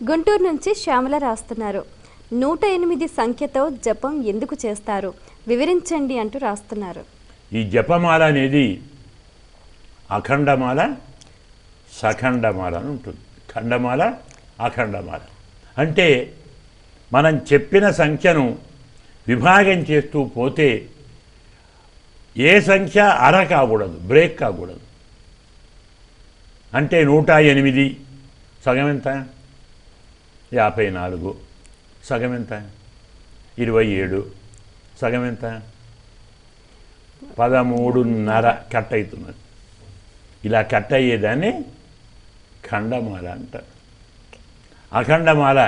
గుంటూరు నుంచి శ్యామల రాస్తున్నారు. 108 సంఖ్యతో జపం ఎందుకు చేస్తారు వివరించండి అంటూ రాస్తున్నారు. ఈ జపమాల అనేది అఖండమాల, సఖండమాల అని ఉంటుంది. ఖండమాల, అఖండమాల అంటే మనం చెప్పిన సంఖ్యను విభాగం చేస్తూ పోతే ఏ సంఖ్య అర కాకూడదు, బ్రేక్ కాకూడదు. అంటే 108 సగం ఎంత? 54. సగం ఎంత? 27. సగం ఎంత? 13.5 కట్ అవుతున్నది. ఇలా కట్ అయ్యేదాన్ని ఖండమాల అంటారు. అఖండమాల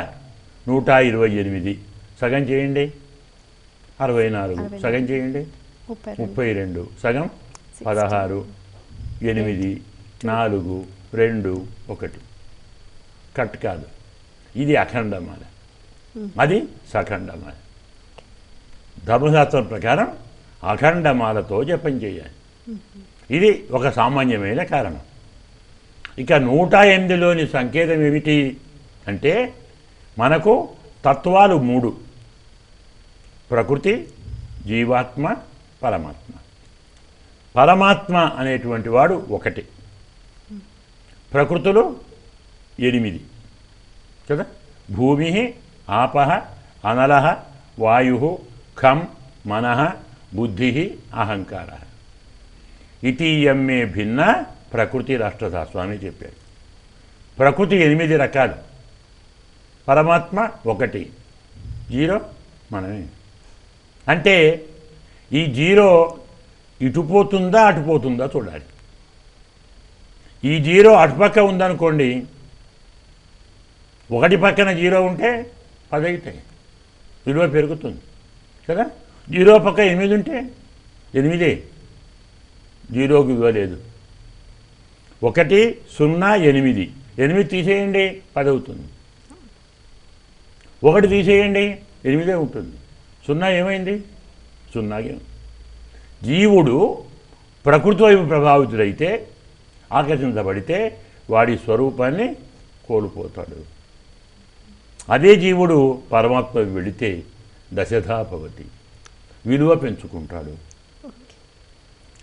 128. సగం చేయండి 64. సగం చేయండి 32. సగం 16. 8, 4, 2, 1 కట్ కాదు. ఇది అఖండమాల, అది సఖండమాల. ధర్మశాస్త్రం ప్రకారం అఖండమాలతో జపం చేయాలి. ఇది ఒక సామాన్యమైన కారణం. ఇక 108లోని సంకేతం ఏమిటి అంటే మనకు తత్వాలు 3: ప్రకృతి, జీవాత్మ, పరమాత్మ. పరమాత్మ అనేటువంటి వాడు 1, ప్రకృతులు 8 కదా. భూమి, ఆపః, అనలః, వాయు, ఖం, మనః, బుద్ధి, అహంకార. ఇతీయమ్మే భిన్న ప్రకృతి రాష్ట్రధ స్వామి చెప్పారు. ప్రకృతి 8 రకాలు, పరమాత్మ 1, 0 మనమే. అంటే ఈ 0 ఇటుపోతుందా అటుపోతుందా చూడాలి. ఈ 0 అటుపక్క ఉందనుకోండి, 1 పక్కన 0 ఉంటే 10 అవుతాయి, విలువ పెరుగుతుంది కదా. 0 పక్క 8 ఉంటే 8, 0కి విలువ లేదు. 1, 0, 8. 8 తీసేయండి 10 అవుతుంది. 1 తీసేయండి 8 ఉంటుంది. 0 ఏమైంది? 0. జీవుడు ప్రకృతి వైపు ప్రభావితుడైతే, ఆకర్షించబడితే వాడి స్వరూపాన్ని కోల్పోతాడు. అదే జీవుడు పరమాత్మ వెళితే దశధా భవతి, విలువ పెంచుకుంటాడు.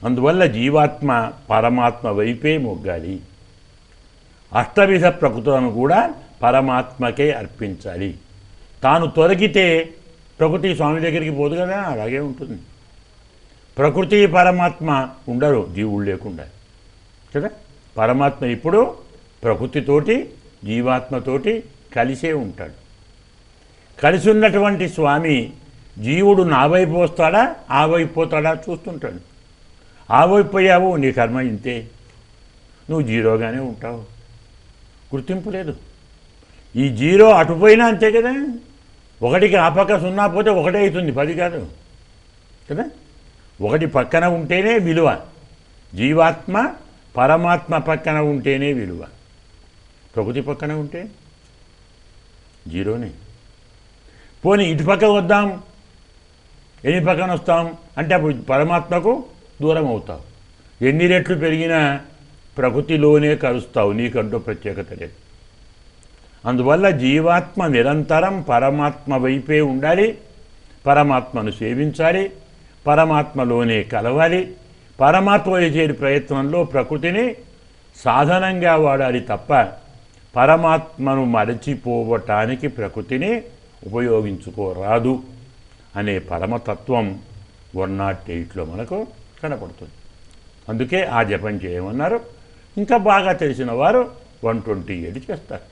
అందువల్ల జీవాత్మ పరమాత్మ వైపే మొగ్గాలి. అష్టవిధ ప్రకృతులను కూడా పరమాత్మకే అర్పించాలి. తాను తొలగితే ప్రకృతి స్వామి దగ్గరికి పోదు కదా, అలాగే ఉంటుంది. ప్రకృతి పరమాత్మ ఉండరు జీవుడు లేకుండా కదా. పరమాత్మ ఇప్పుడు ప్రకృతితోటి జీవాత్మతోటి కలిసే ఉంటాడు. కలిసి ఉన్నటువంటి స్వామి జీవుడు నా వైపు వస్తాడా ఆ వైపు పోతాడా చూస్తుంటాడు. ఆ వైపు పోయావు నీ కర్మ ఇంతే, నువ్వు 0గానే ఉంటావు, గుర్తింపు లేదు. ఈ 0 అటుపోయినా అంతే కదా. 1కి ఆ పక్క 0 పోతే 1 అవుతుంది, 10 కాదు కదా. 1 పక్కన ఉంటేనే విలువ. జీవాత్మ పరమాత్మ పక్కన ఉంటేనే విలువ. ప్రకృతి పక్కన ఉంటే 0నే. పోనీ ఇటు పక్క వద్దాం, ఎన్ని పక్కన వస్తాం అంటే అప్పుడు పరమాత్మకు దూరం అవుతావు. ఎన్ని రెట్లు పెరిగినా ప్రకృతిలోనే కలుస్తావు, నీకంటూ ప్రత్యేకత లేదు. అందువల్ల జీవాత్మ నిరంతరం పరమాత్మ వైపే ఉండాలి, పరమాత్మను సేవించాలి, పరమాత్మలోనే కలవాలి. పరమాత్మ చేసే ప్రయత్నంలో ప్రకృతిని సాధనంగా వాడాలి తప్ప పరమాత్మను మరచిపోవటానికి ప్రకృతిని ఉపయోగించుకోరాదు అనే పరమతత్వం 108లో మనకు కనపడుతుంది. అందుకే ఆ జపం చేయమన్నారు. ఇంకా బాగా తెలిసిన వారు 128 చేస్తారు.